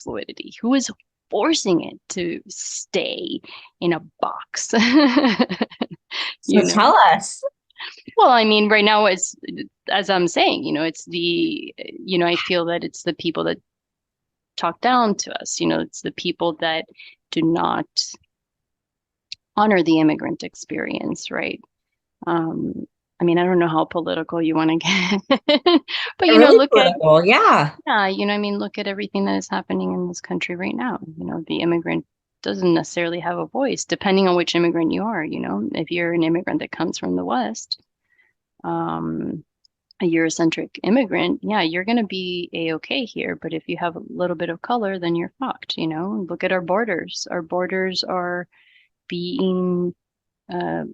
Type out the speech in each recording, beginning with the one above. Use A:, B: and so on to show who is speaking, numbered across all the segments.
A: fluidity? Who is forcing it to stay in a box?
B: So
A: You know?
B: tell us.
A: Well, I mean, right now it's, as I'm saying, it's the, I feel that it's the people that talk down to us. It's the people that do not honor the immigrant experience, right? Um, I mean, I don't know how political you want to get, but
B: Really
A: look at,
B: political. Yeah.
A: yeah, I mean, look at everything that is happening in this country right now. The immigrant doesn't necessarily have a voice, depending on which immigrant you are. If you're an immigrant that comes from the West, um, a Eurocentric immigrant, yeah, you're going to be a-okay here. But if you have a little bit of color, then you're fucked. Look at our borders. Our borders are being, uh,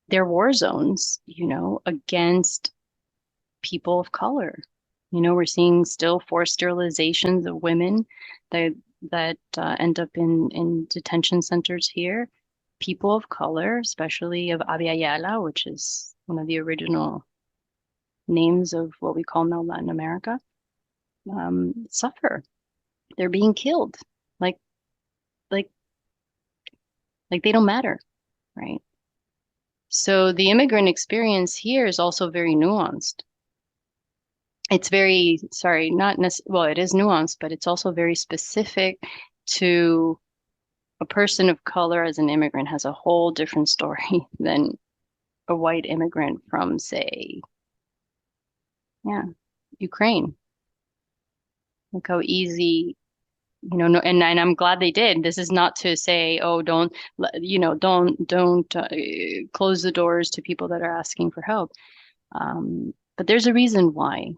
A: they're war zones, against people of color. We're seeing still forced sterilizations of women that end up in detention centers here. People of color, especially of Abya Yala, which is one of the original names of what we call now Latin America, suffer. They're being killed, like like like they don't matter, right? So the immigrant experience here is also very nuanced. It's very, sorry, not necessarily, well, it is nuanced, but it's also very specific to a person of color as an immigrant has a whole different story than a white immigrant from, say, yeah, Ukraine. Look how easy, no, and I'm glad they did. This is not to say, oh, don't, don't close the doors to people that are asking for help. But there's a reason why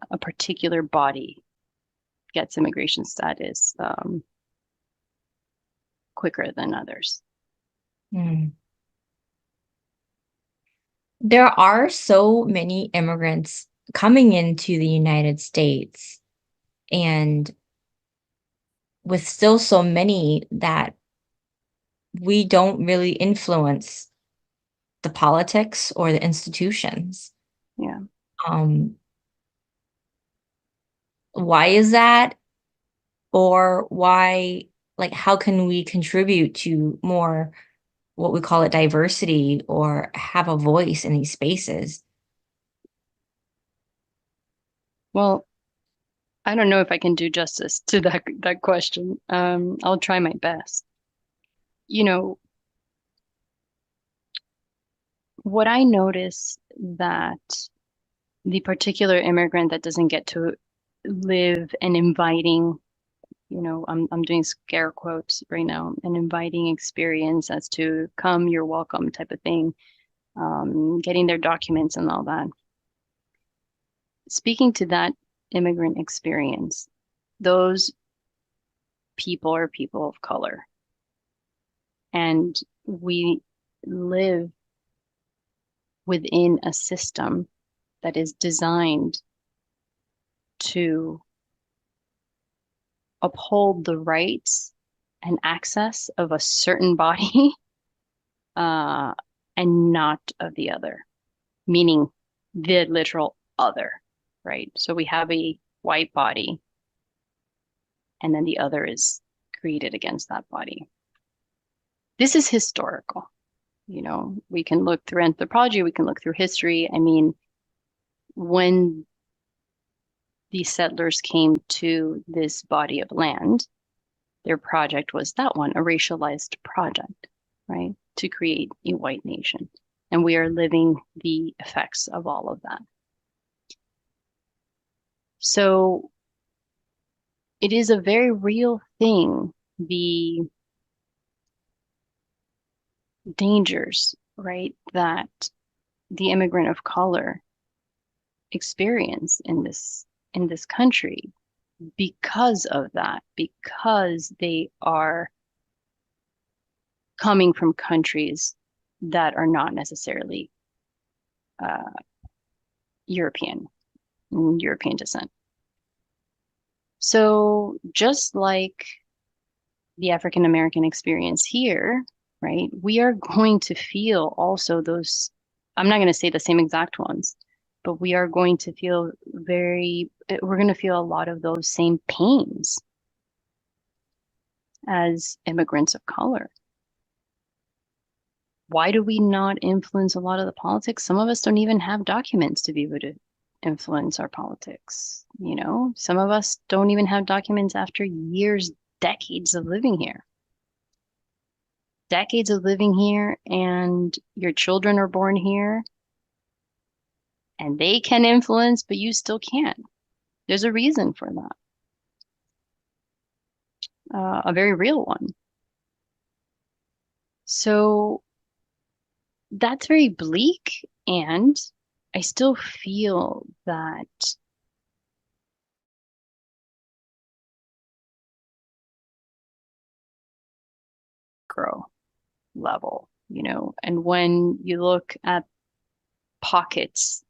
A: a particular body gets immigration status quicker than others.
B: Hmm. There are so many immigrants coming into the United States, and with still so many that we don't really influence the politics or the institutions.
A: Yeah.
B: Um, why is that? Or why, like, how can we contribute to more what we call it diversity or have a voice in these spaces?
A: Well, I don't know if I can do justice to that question. I'll try my best. You know, what I notice that the particular immigrant that doesn't get to live an inviting, I'm doing scare quotes right now, an inviting experience as to come, you're welcome type of thing, getting their documents and all that. Speaking to that immigrant experience, those people are people of color. And we live within a system that is designed to uphold the rights and access of a certain body uh, and not of the other, meaning the literal other, right? So we have a white body, and then the other is created against that body. This is historical. We can look through anthropology, we can look through history. I mean, when the settlers came to this body of land, their project was that one, a racialized project, right? To create a white nation. And we are living the effects of all of that. So it is a very real thing, the dangers, right, that the immigrant of color experience in this country because of that, because they are coming from countries that are not necessarily uh, European, European descent. So just like the African American experience here, right, we are going to feel also those, I'm not going to say the same exact ones, but we are going to feel we're going to feel a lot of those same pains as immigrants of color. Why do we not influence a lot of the politics? Some of us don't even have documents to be able to influence our politics. Some of us don't even have documents after years, decades of living here. Decades of living here, and your children are born here, and they can influence, but you still can't. There's a reason for that, a very real one. So that's very bleak, and I still feel that grow level, and when you look at pockets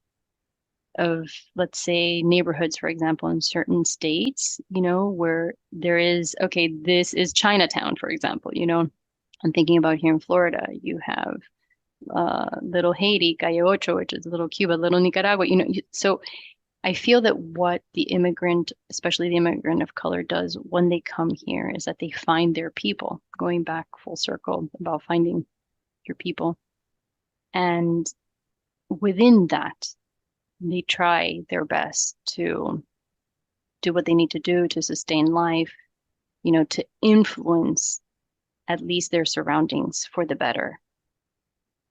A: of, let's say, neighborhoods, for example, in certain states, where there is, okay, this is Chinatown, for example, I'm thinking about here in Florida, you have little Haiti, Calle Ocho, which is little Cuba, little Nicaragua, so I feel that what the immigrant, especially the immigrant of color, does when they come here is that they find their people, going back full circle about finding your people. And within that, they try their best to do what they need to do to sustain life, to influence at least their surroundings for the better.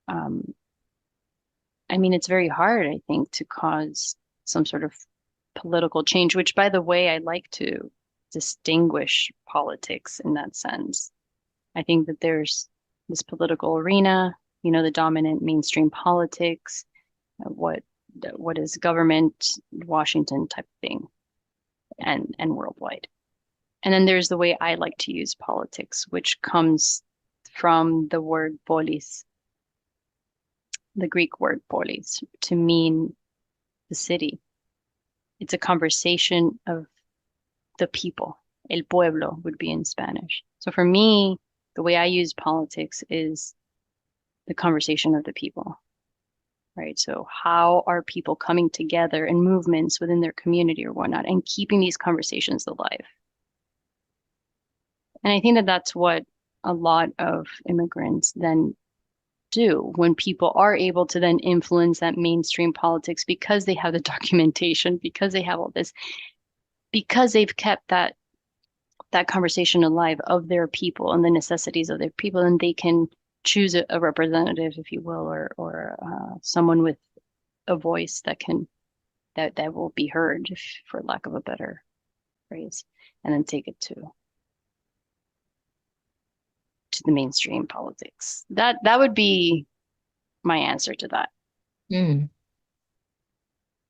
A: I mean, it's very hard, I think, to cause some sort of political change, which, by the way, I like to distinguish politics in that sense. I think that there's this political arena, the dominant mainstream politics, what is government, Washington type of thing, and worldwide. And then there's the way I like to use politics, which comes from the word polis, the Greek word polis, to mean the city. It's a conversation of the people. El pueblo would be in Spanish. So for me, the way I use politics is the conversation of the people, right? So how are people coming together in movements within their community or whatnot and keeping these conversations alive? And I think that that's what a lot of immigrants then do when people are able to then influence that mainstream politics because they have the documentation, because they have all this, because they've kept that conversation alive of their people and the necessities of their people, and they can choose a representative, if you will, or someone with a voice that will be heard, for lack of a better phrase, and then take it to the mainstream politics. That would be my answer to that.
B: Mm.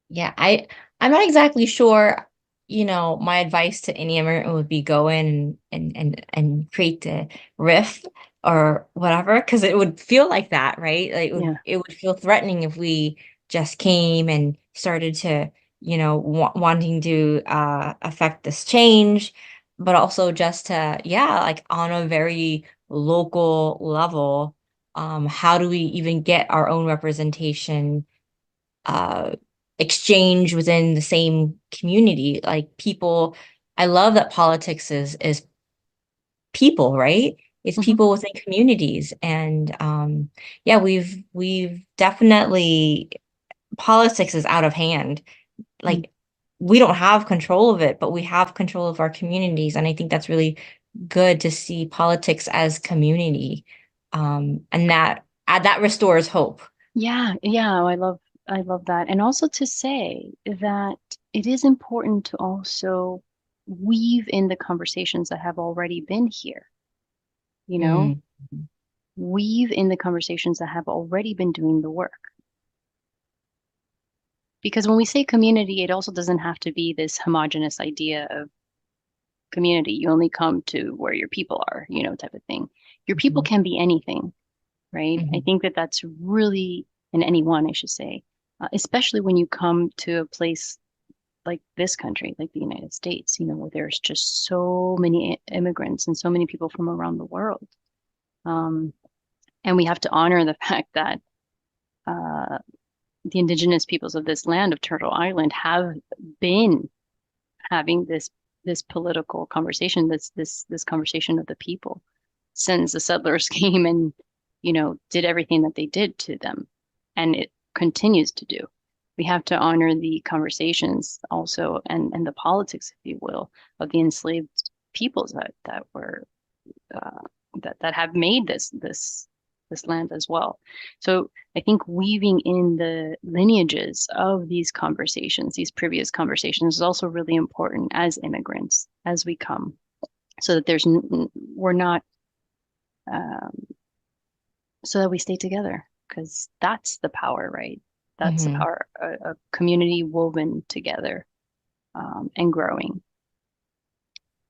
B: Yeah, I'm not exactly sure, my advice to any immigrant would be go in and create the rift or whatever, because it would feel like that, right? Like
A: Yeah.
B: it would feel threatening if we just came and started to, wanting to affect this change, but also just to, yeah, like on a very local level, how do we even get our own representation uh exchange within the same community? Like people, I love that politics is people, right? It's
A: Hmm.
B: people within communities. And yeah, we've definitely, politics is out of hand. Like we don't have control of it, but we have control of our communities. And I think that's really good to see politics as community. And that restores hope.
A: Yeah, yeah, I love that. And also to say that it is important to also weave in the conversations that have already been here, you know,
B: Mm.
A: weave in the conversations that have already been doing the work. Because when we say community, it also doesn't have to be this homogenous idea of community. You only come to where your people are, type of thing. Your people
B: Mhm.
A: can be anything, right? I
B: Mhm.
A: think that that's really, and anyone, I should say, especially when you come to a place like this country, like the United States, where there's just so many immigrants and so many people from around the world. Um, and we have to honor the fact that, uh, the indigenous peoples of this land of Turtle Island have been having this political conversation, this conversation of the people since the settlers came and, did everything that they did to them. And it continues to do. We have to honor the conversations also and the politics, if you will, of the enslaved peoples that were that have made this land as well. So I think weaving in the lineages of these conversations, these previous conversations, is also really important as immigrants as we come, so that we're not, um, so that we stay together, because that's the power, right? That's the
B: Hmm.
A: power, a community woven together, and growing.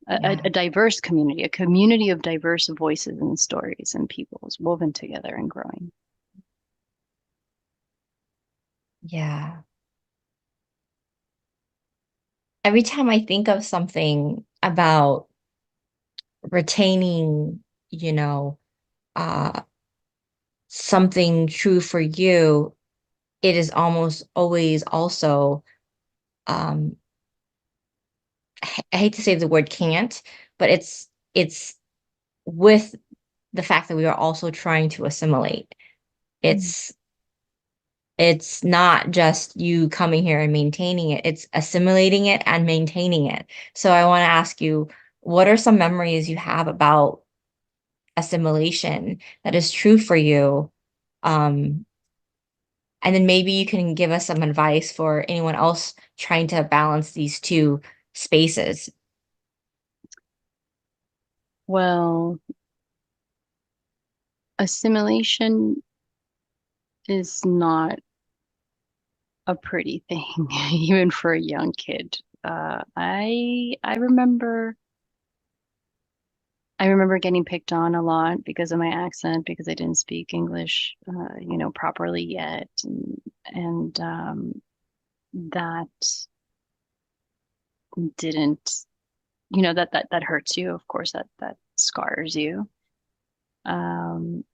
A: A
B: Yeah.
A: diverse community, a community of diverse voices and stories and peoples woven together and growing.
B: Yeah. Every time I think of something about retaining, you know, uh, something true for you, it is almost always also, um, I hate to say the word can't, but it's with the fact that we are also trying to assimilate.
A: Mm.
B: It's it's not just you coming here and maintaining it, it's assimilating it and maintaining it. So I want to ask you, what are some memories you have about assimilation that is true for you? Um, and then maybe you can give us some advice for anyone else trying to balance these two spaces.
A: Well, assimilation is not a pretty thing, even for a young kid. I remember getting picked on a lot because of my accent, because I didn't speak English, properly yet, and that didn't, that hurts you. Of course, that scars you. Um,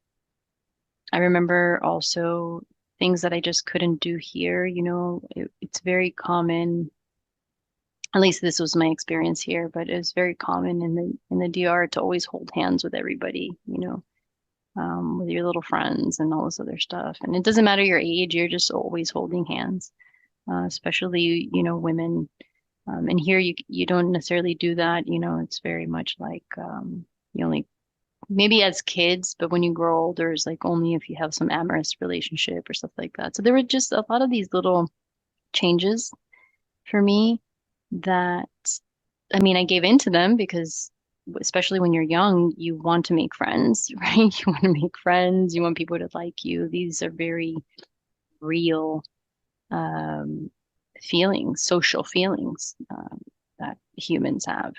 A: I remember also things that I just couldn't do here. It's very common. At least this was my experience here, but it was very common in the DR to always hold hands with everybody, with your little friends and all this other stuff. And it doesn't matter your age, you're just always holding hands, especially, women. And here you don't necessarily do that. It's very much like, you only maybe as kids, but when you grow older, it's like only if you have some amorous relationship or stuff like that. So there were just a lot of these little changes for me that, I mean, I gave in to them because, especially when you're young, you want to make friends, right? You want to make friends, you want people to like you. These are very real, um, feelings, social feelings, that humans have.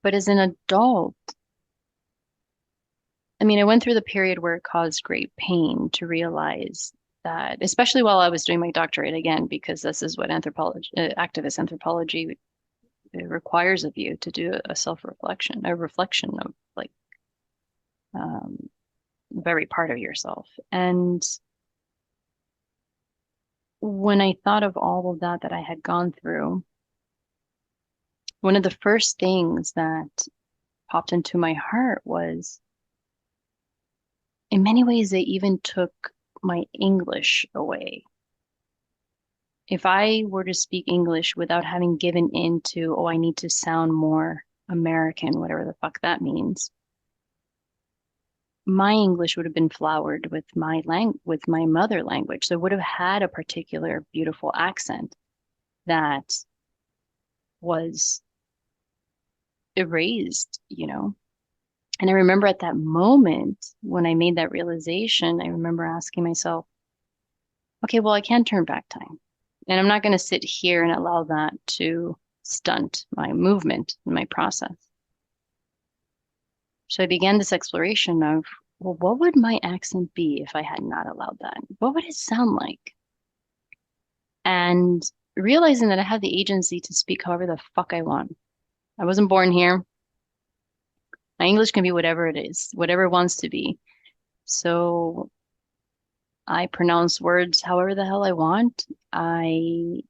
A: But as an adult, I mean, I went through the period where it caused great pain to realize that, especially while I was doing my doctorate again, because this is what activist anthropology requires of you, to do a self-reflection, a reflection of, like, um, very part of yourself. And when I thought of all of that I had gone through, one of the first things that popped into my heart was, in many ways, they even took my English away. If I were to speak English without having given into, oh, I need to sound more American, whatever the fuck that means, my English would have been flowered with with my mother language. So it would have had a particular beautiful accent that was erased. And I remember at that moment when I made that realization, I remember asking myself, okay, well, I can't turn back time. And I'm not going to sit here and allow that to stunt my movement and my process. So I began this exploration of, well, what would my accent be if I had not allowed that? What would it sound like? And realizing that I have the agency to speak however the fuck I want. I wasn't born here. My English can be whatever it is, whatever it wants to be. So I pronounce words however the hell I want. I